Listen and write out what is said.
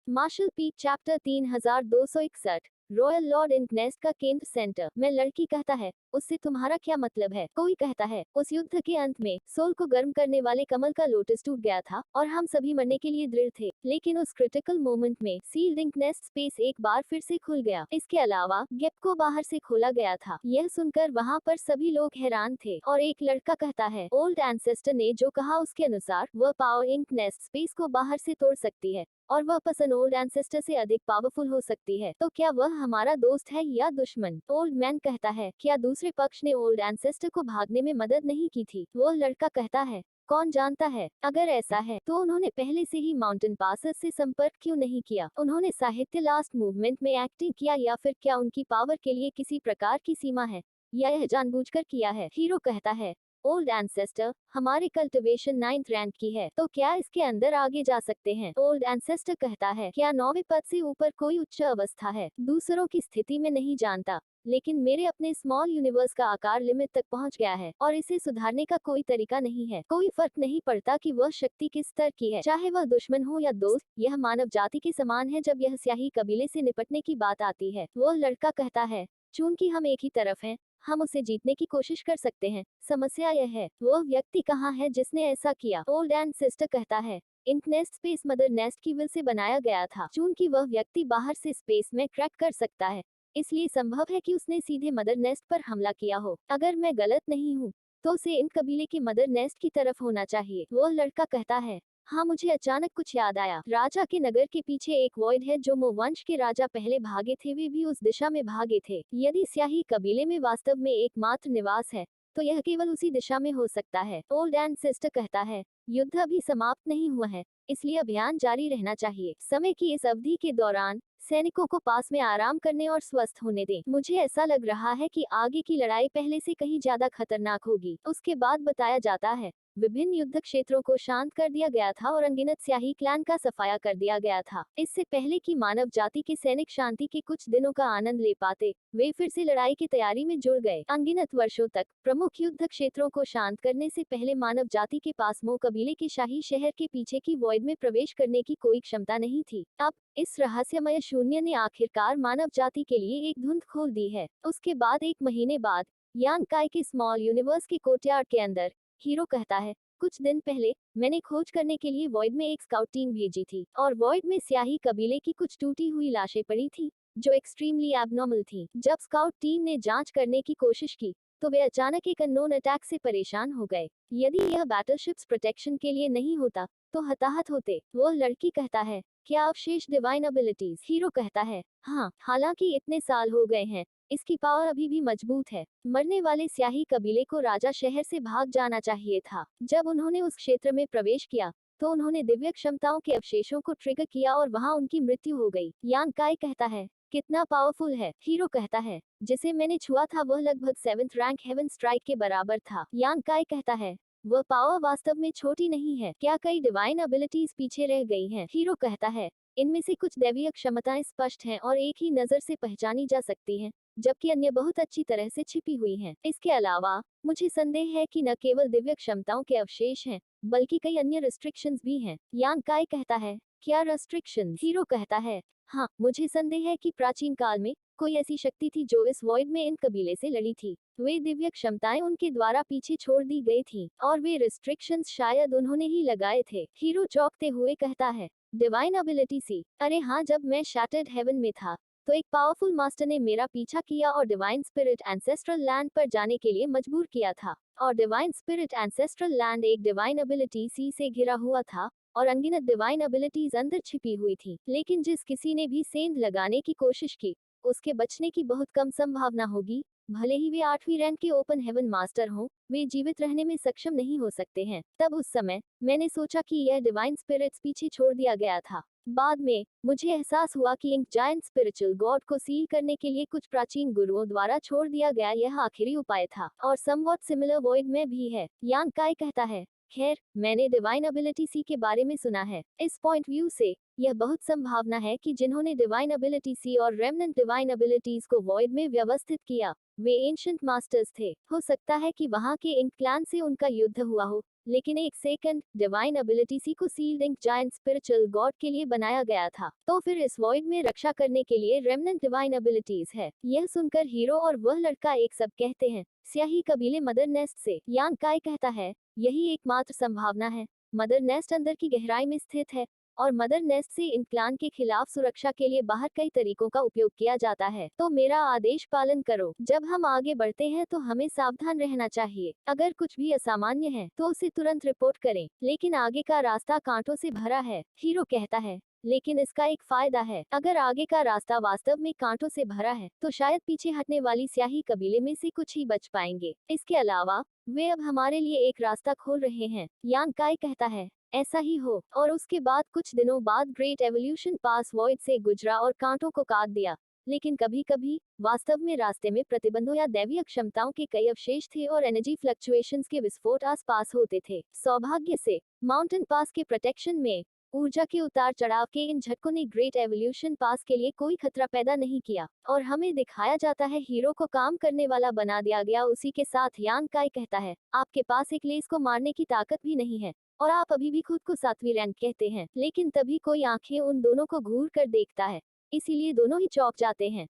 Martial peak chapter 3261 royal lord इंकनेस्ट का केंद्र सेंटर में लड़की कहता है, उससे तुम्हारा क्या मतलब है? कोई कहता है, उस युद्ध के अंत में सोल को गर्म करने वाले कमल का लोटस टूट गया था और हम सभी मरने के लिए दृढ़ थे, लेकिन उस क्रिटिकल मोमेंट में सील्ड इंकनेस्ट स्पेस एक बार फिर से खुल गया। इसके अलावा गेप को बाहर से खोला गया था। यह सुनकर वहाँ पर सभी लोग हैरान थे और एक लड़का कहता है, ओल्ड एंसेस्टर ने जो कहा उसके अनुसार वह पावर इंकनेस्ट स्पेस को बाहर से तोड़ सकती है और वह पर्सन ओल्ड एंसेस्टर से अधिक पावरफुल हो सकती है, तो क्या वह हमारा दोस्त है या दुश्मन? ओल्ड मैन कहता है, क्या दूसरे पक्ष ने ओल्ड एंसेस्टर को भागने में मदद नहीं की थी? वो लड़का कहता है, कौन जानता है, अगर ऐसा है तो उन्होंने पहले से ही माउंटेन पासेस से संपर्क क्यों नहीं किया? उन्होंने साहित्य लास्ट मूवमेंट में एक्टिंग किया या फिर क्या उनकी पावर के लिए किसी प्रकार की सीमा है या यह जानबूझकर किया है? हीरो कहता है, ओल्ड एंसेस्टर हमारी कल्टिवेशन 9th रैंक की है, तो क्या इसके अंदर आगे जा सकते हैं? ओल्ड एंसेस्टर कहता है, क्या 9वें पद से ऊपर कोई उच्च अवस्था है? दूसरों की स्थिति में नहीं जानता, लेकिन मेरे अपने स्मॉल यूनिवर्स का आकार लिमिट तक पहुंच गया है और इसे सुधारने का कोई तरीका नहीं है। कोई फर्क नहीं पड़ता कि वह शक्ति किस स्तर की है, चाहे वह दुश्मन हो या दोस्त, यह मानव जाति के समान है जब यह स्याही कबीले से निपटने की बात आती है। वह लड़का कहता है, चूंकि हम एक ही तरफ हैं, हम उसे जीतने की कोशिश कर सकते हैं। समस्या यह है, वह व्यक्ति कहाँ है जिसने ऐसा किया? ओल्ड एंड सिस्टर कहता है, इंकनेस्ट स्पेस मदर नेस्ट की विल से बनाया गया था। चूंकि वह व्यक्ति बाहर से स्पेस में क्रैक कर सकता है, इसलिए संभव है कि उसने सीधे मदर नेस्ट पर हमला किया हो। अगर मैं गलत नहीं हूँ, तो उसे इन कबीले के मदर नेस्ट की तरफ होना चाहिए। वह लड़का कहता है, हाँ, मुझे अचानक कुछ याद आया। राजा के नगर के पीछे एक वॉइड है जो मो वंश के राजा पहले भागे थे, वे भी उस दिशा में भागे थे। यदि स्याही कबीले में वास्तव में एकमात्र निवास है, तो यह केवल उसी दिशा में हो सकता है। ओल्ड एंड सिस्टर कहता है, युद्ध अभी समाप्त नहीं हुआ है, इसलिए अभियान जारी रहना चाहिए। समय की इस अवधि के दौरान सैनिकों को पास में आराम करने और स्वस्थ होने दें। मुझे ऐसा लग रहा है कि आगे की लड़ाई पहले से कहीं ज्यादा खतरनाक होगी। उसके बाद बताया जाता है, विभिन्न युद्ध क्षेत्रों को शांत कर दिया गया था और अनगिनत स्याही क्लैन का सफाया कर दिया गया था। इससे पहले कि मानव जाति के सैनिक शांति के कुछ दिनों का आनंद ले पाते, वे फिर से लड़ाई की तैयारी में जुड़ गए। अनगिनत वर्षों तक प्रमुख युद्ध क्षेत्रों को शांत करने से पहले मानव जाति के पास मो कबीले के शाही शहर के पीछे की वॉइड में प्रवेश करने की कोई क्षमता नहीं थी। अब इस रहस्यमय शून्य ने आखिरकार मानव जाति के लिए एक धुंध खोल दी है। उसके बाद 1 महीने बाद यांग काय के स्मॉल यूनिवर्स के कोर्टयार्ड के अंदर हीरो कहता है, कुछ दिन पहले मैंने खोज करने के लिए वॉइड में एक स्काउट टीम भेजी थी और वॉइड में स्याही कबीले की कुछ टूटी हुई लाशें पड़ी थी जो एक्सट्रीमली एबनॉर्मल थी। जब स्काउट टीम ने जांच करने की कोशिश की, तो वे अचानक एक अननोन अटैक से परेशान हो गए। यदि यह बैटलशिप्स प्रोटेक्शन के लिए नहीं होता, तो हताहत होते। वो लड़की कहता है, क्या अवशेष डिवाइन एबिलिटीज? हीरो कहता है, हाँ, हालांकि इतने साल हो गए हैं, इसकी पावर अभी भी मजबूत है। मरने वाले स्याही कबीले को राजा शहर से भाग जाना चाहिए था। जब उन्होंने उस क्षेत्र में प्रवेश किया, तो उन्होंने दिव्य क्षमताओं के अवशेषों को ट्रिगर किया और वहां उनकी मृत्यु हो गई। यांग काय कहता है, कितना पावरफुल है? हीरो कहता है, जिसे मैंने छुआ था वह लगभग 7th रैंक हेवन स्ट्राइक के बराबर था। यांग काय कहता है, वह पावर वास्तव में छोटी नहीं है। क्या कई डिवाइन एबिलिटीज पीछे रह गई हैं? हीरो कहता है, इनमें से कुछ दैवीय क्षमताएं स्पष्ट हैं और एक ही नजर से पहचानी जा सकती हैं, जबकि अन्य बहुत अच्छी तरह से छिपी हुई हैं। इसके अलावा मुझे संदेह है कि न केवल दिव्य क्षमताओं के अवशेष हैं, बल्कि कई अन्य रिस्ट्रिक्शंस भी हैं। यांग काय कहता है, क्या रिस्ट्रिक्शंस? हीरो कहता है, हाँ, मुझे संदेह है कि प्राचीन काल में कोई ऐसी शक्ति थी जो इस वॉइड में इन कबीले से लड़ी थी। वे दिव्य क्षमताएं उनके द्वारा पीछे छोड़ दी गई थी और वे रिस्ट्रिक्शंस शायद उन्होंने ही लगाए थे। हीरो चौंकते हुए कहता है, डिवाइन एबिलिटी सी? अरे हाँ, जब मैं शैटर्ड हेवन में था, तो एक पावरफुल मास्टर ने मेरा पीछा किया और डिवाइन स्पिरिट एंसेस्ट्रल लैंड पर जाने के लिए मजबूर किया था। और डिवाइन स्पिरिट एंसेस्ट्रल लैंड एक डिवाइन एबिलिटी सी से घिरा हुआ था और अनगिनत डिवाइन एबिलिटीज अंदर छिपी हुई थी। लेकिन जिस किसी ने भी सेंध लगाने की कोशिश की, उसके बचने की बहुत कम संभावना होगी। भले ही वे 8वीं रैंक के ओपन हेवन मास्टर हों, वे जीवित रहने में सक्षम नहीं हो सकते हैं। तब उस समय मैंने सोचा कि यह डिवाइन स्पिरिट्स पीछे छोड़ दिया गया था। बाद में मुझे एहसास हुआ कि इंक जायंट स्पिरिचुअल गॉड को सील करने के लिए कुछ प्राचीन गुरुओं द्वारा छोड़ दिया गया यह आखिरी उपाय था और समवॉट सिमिलर वॉइड में भी है। यांग काय कहता है, खैर, मैंने डिवाइन एबिलिटी सी के बारे में सुना है। इस पॉइंट व्यू से यह बहुत संभावना है कि जिन्होंने डिवाइन एबिलिटी सी और रेमनेंट डिवाइन एबिलिटीज को वॉइड में व्यवस्थित किया, वे एंशिएंट मास्टर्स थे। हो सकता है कि वहां के इंक क्लैन से उनका युद्ध हुआ हो लेकिन एक सेकंड, डिवाइन एबिलिटी सी को sealed ink giant spiritual god के लिए बनाया गया था, तो फिर इस वॉइड में रक्षा करने के लिए रेमनेंट डिवाइन एबिलिटीज है। यह सुनकर हीरो और वह लड़का एक सब कहते हैं। स्याही कबीले मदर नेस्ट से यान काय कहता है, यही एकमात्र संभावना है। मदर नेस्ट अंदर की गहराई में स्थित है और मदर नेस्ट से इन प्लान के खिलाफ सुरक्षा के लिए बाहर कई तरीकों का उपयोग किया जाता है, तो मेरा आदेश पालन करो। जब हम आगे बढ़ते हैं तो हमें सावधान रहना चाहिए। अगर कुछ भी असामान्य है तो उसे तुरंत रिपोर्ट करें, लेकिन आगे का रास्ता कांटों से भरा है। हीरो कहता है, लेकिन इसका एक फायदा है, अगर आगे का रास्ता वास्तव में कांटों से भरा है तो शायद पीछे हटने वाली स्याही कबीले में से कुछ ही बच पाएंगे। इसके अलावा वे अब हमारे लिए एक रास्ता खोल रहे हैं। यान काय कहता है, ऐसा ही हो। और उसके बाद कुछ दिनों बाद ग्रेट एवोल्यूशन पास वॉइड से गुजरा और कांटों को काट दिया। लेकिन कभी कभी वास्तव में रास्ते में प्रतिबंधों या दैवीय क्षमताओं के कई अवशेष थे और एनर्जी फ्लक्चुएशंस के विस्फोट आस पास होते थे। सौभाग्य से माउंटेन पास के प्रोटेक्शन में ऊर्जा के उतार चढ़ाव के इन झटकों ने ग्रेट एवोल्यूशन पास के लिए कोई खतरा पैदा नहीं किया और हमें दिखाया जाता है हीरो को काम करने वाला बना दिया गया। उसी के साथ यान काय कहता है, आपके पास एक लेस को मारने की ताकत भी नहीं है और आप अभी भी खुद को 7वीं रैंक कहते हैं। लेकिन तभी कोई आंखें उन दोनों को घूर कर देखता है, इसीलिए दोनों ही चौंक जाते हैं।